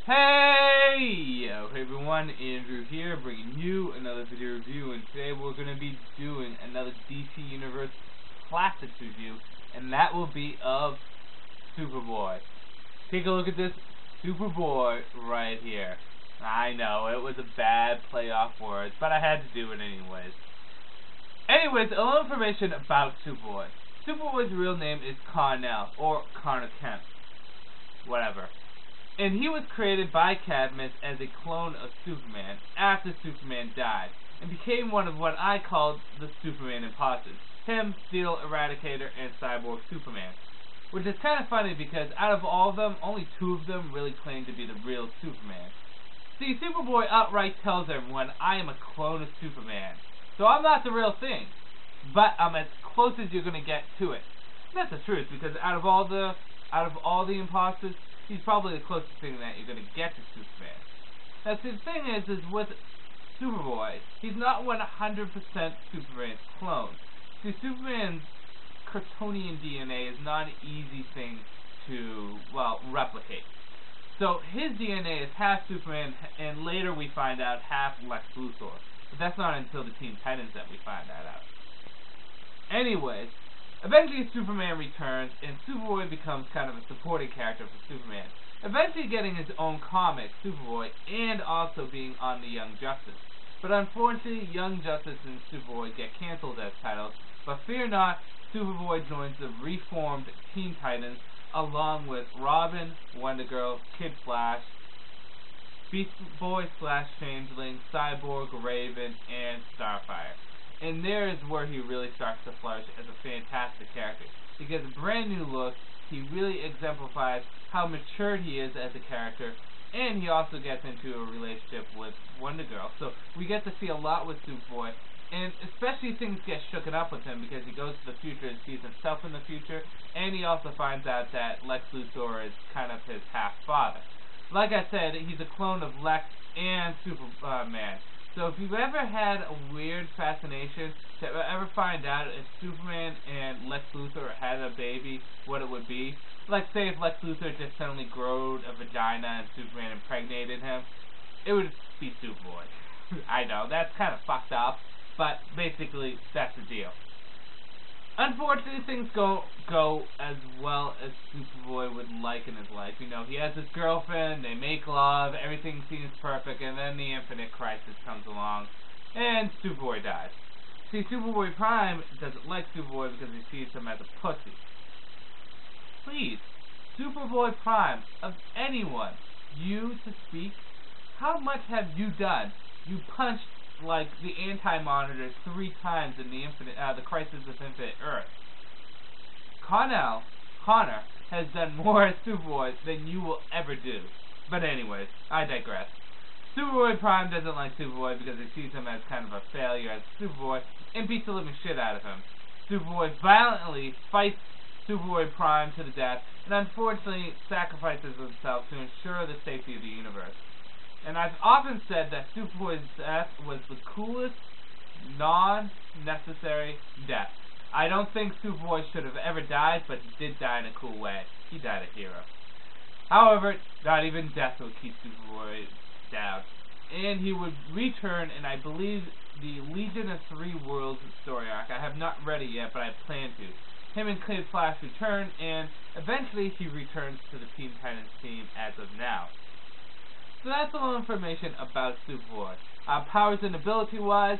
Hey everyone, Andrew here, bringing you another video review, and today we're going to be doing another DC Universe Classics review, and that will be of Superboy. Take a look at this Superboy right here. I know, it was a bad play off words, but I had to do it anyways. Anyways, a little information about Superboy. Superboy's real name is Connell, or Connor Kent, whatever. And he was created by Cadmus as a clone of Superman after Superman died, and became one of what I called the Superman imposters. Him, Steel, Eradicator, and Cyborg Superman. Which is kind of funny because out of all of them, only two of them really claim to be the real Superman. See, Superboy outright tells everyone, I am a clone of Superman. So I'm not the real thing, but I'm as close as you're going to get to it. And that's the truth, because out of all the imposters, he's probably the closest thing that you're going to get to Superman. Now, see, the thing is with Superboy, he's not 100% Superman's clone. See, Superman's Kryptonian DNA is not an easy thing to, well, replicate. So his DNA is half Superman, and later we find out half Lex Luthor. But that's not until the Teen Titans that we find that out. Anyways, eventually Superman returns, and Superboy becomes kind of a supporting character for Superman, eventually getting his own comic, Superboy, and also being on the Young Justice. But unfortunately, Young Justice and Superboy get cancelled as titles, but fear not, Superboy joins the reformed Teen Titans, along with Robin, Wonder Girl, Kid Flash, Beast Boy / Changeling, Cyborg, Raven, and Starfire. And there is where he really starts to flourish as a fantastic character. He gets a brand new look, he really exemplifies how mature he is as a character, and he also gets into a relationship with Wonder Girl. So we get to see a lot with Superboy, and especially things get shooken up with him because he goes to the future and sees himself in the future, and he also finds out that Lex Luthor is kind of his half-father. Like I said, he's a clone of Lex and Superman. So if you've ever had a weird fascination to ever find out if Superman and Lex Luthor had a baby, what it would be, like say if Lex Luthor just suddenly growed a vagina and Superman impregnated him, it would be Superboy. I know, that's kind of fucked up, but basically that's the deal. Unfortunately, things don't go as well as Superboy would like in his life. You know, he has his girlfriend, they make love, everything seems perfect, and then the Infinite Crisis comes along, and Superboy dies. See, Superboy Prime doesn't like Superboy because he sees him as a pussy. Please, Superboy Prime, of anyone, you to speak, how much have you done? You punched like the Anti-Monitor 3 times in the Crisis of Infinite Earth. Connor has done more as Superboy than you will ever do. But anyways, I digress. Superboy Prime doesn't like Superboy because he sees him as kind of a failure as Superboy and beats the living shit out of him. Superboy violently fights Superboy Prime to the death and unfortunately sacrifices himself to ensure the safety of the universe. And I've often said that Superboy's death was the coolest, non-necessary death. I don't think Superboy should have ever died, but he did die in a cool way. He died a hero. However, not even death would keep Superboy down. And he would return in, I believe, the Legion of Three Worlds story arc. I have not read it yet, but I plan to. Him and Kid Flash return, and eventually he returns to the Teen Titans team as of now. So that's a little information about Superboy. Powers and ability-wise,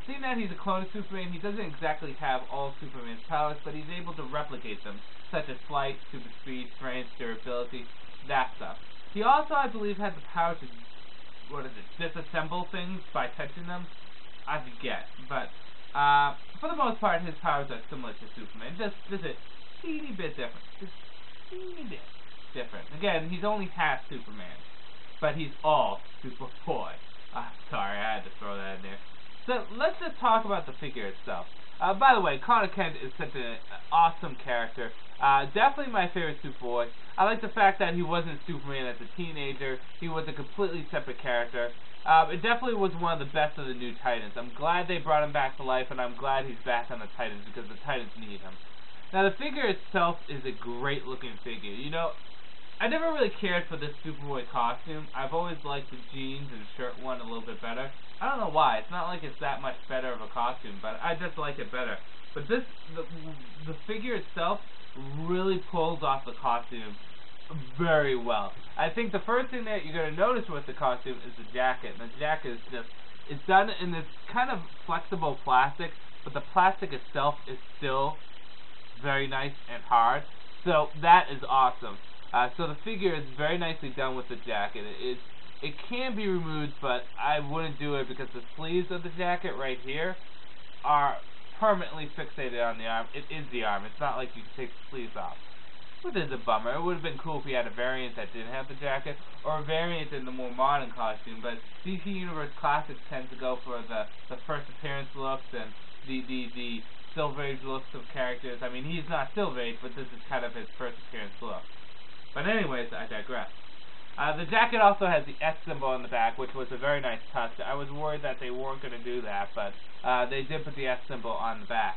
seeing that he's a clone of Superman, he doesn't exactly have all Superman's powers, but he's able to replicate them, such as flight, super speed, strength, durability, that stuff. He also, I believe, had the power to, disassemble things by touching them. I forget, but for the most part, his powers are similar to Superman, just a teeny bit different. Just a teeny bit different. Again, he's only half Superman. But he's all Superboy. Sorry, I had to throw that in there. So let's just talk about the figure itself. By the way, Connor Kent is such an awesome character. Definitely my favorite Superboy. I like the fact that he wasn't Superman as a teenager. He was a completely separate character. It definitely was one of the best of the new Titans. I'm glad they brought him back to life, and I'm glad he's back on the Titans because the Titans need him. Now, the figure itself is a great-looking figure. You know, I never really cared for this Superboy costume. I've always liked the jeans and shirt one a little bit better. I don't know why. It's not like it's that much better of a costume, but I just like it better. But the figure itself really pulls off the costume very well. I think the first thing that you're going to notice with the costume is the jacket. And the jacket is just, it's done in this kind of flexible plastic, but the plastic itself is still very nice and hard. So that is awesome. So the figure is very nicely done with the jacket. It can be removed, but I wouldn't do it because the sleeves of the jacket right here are permanently fixated on the arm. It is the arm. It's not like you can take the sleeves off, which is a bummer. It would have been cool if we had a variant that didn't have the jacket, or a variant in the more modern costume, but DC Universe Classics tends to go for the first appearance looks and the Silver Age looks of characters. I mean, he's not Silver Age, but this is kind of his first appearance look. But anyways, I digress. The jacket also has the S symbol on the back, which was a very nice touch. I was worried that they weren't going to do that, but they did put the S symbol on the back.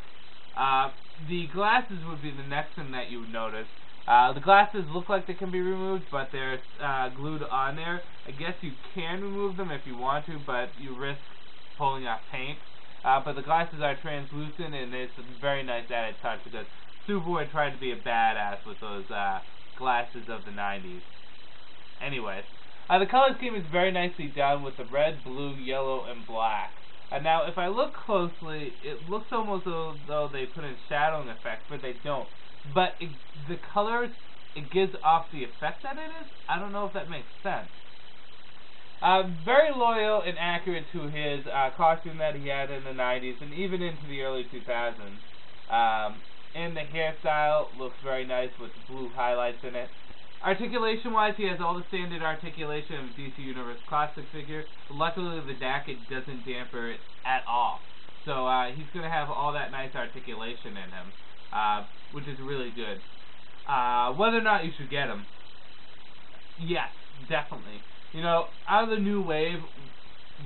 The glasses would be the next thing that you would notice. The glasses look like they can be removed, but they're glued on there. I guess you can remove them if you want to, but you risk pulling off paint. But the glasses are translucent, and it's a very nice added touch because Superboy tried to be a badass with those glasses of the 90s. Anyways, the color scheme is very nicely done with the red, blue, yellow, and black. Now, if I look closely, it looks almost as though they put in shadowing effects, but they don't. But the colors, it gives off the effect that it is. I don't know if that makes sense. Very loyal and accurate to his costume that he had in the 90s and even into the early 2000s. And the hairstyle looks very nice with the blue highlights in it. Articulation-wise, he has all the standard articulation of a DC Universe Classic figure. Luckily, the jacket doesn't damper it at all. So he's going to have all that nice articulation in him, which is really good. Whether or not you should get him, yes, definitely. You know, out of the new wave,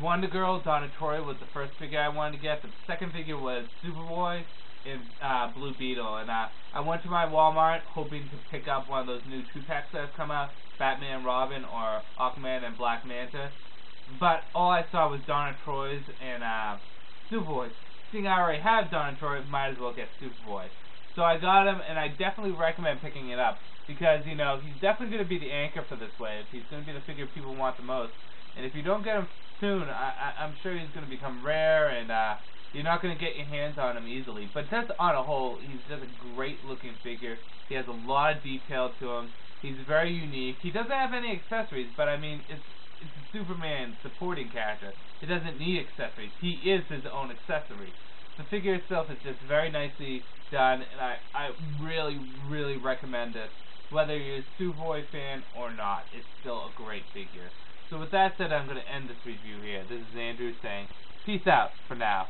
Wonder Girl, Donna Troy was the first figure I wanted to get. The second figure was Superboy and Blue Beetle, and I went to my Walmart hoping to pick up one of those new 2-packs that have come out, Batman, Robin, or Aquaman and Black Manta, but all I saw was Donna Troy's and Superboy. Seeing I already have Donna Troy, might as well get Superboy. So I got him, and I definitely recommend picking it up, because, you know, he's definitely going to be the anchor for this wave. He's going to be the figure people want the most, and if you don't get him soon, I'm sure he's going to become rare, and you're not going to get your hands on him easily. But just on a whole, he's just a great-looking figure. He has a lot of detail to him. He's very unique. He doesn't have any accessories, but, I mean, it's a Superman supporting character. He doesn't need accessories. He is his own accessory. The figure itself is just very nicely done, and I really, really recommend this. Whether you're a Superboy fan or not, it's still a great figure. So with that said, I'm going to end this review here. This is Andrew saying, peace out for now.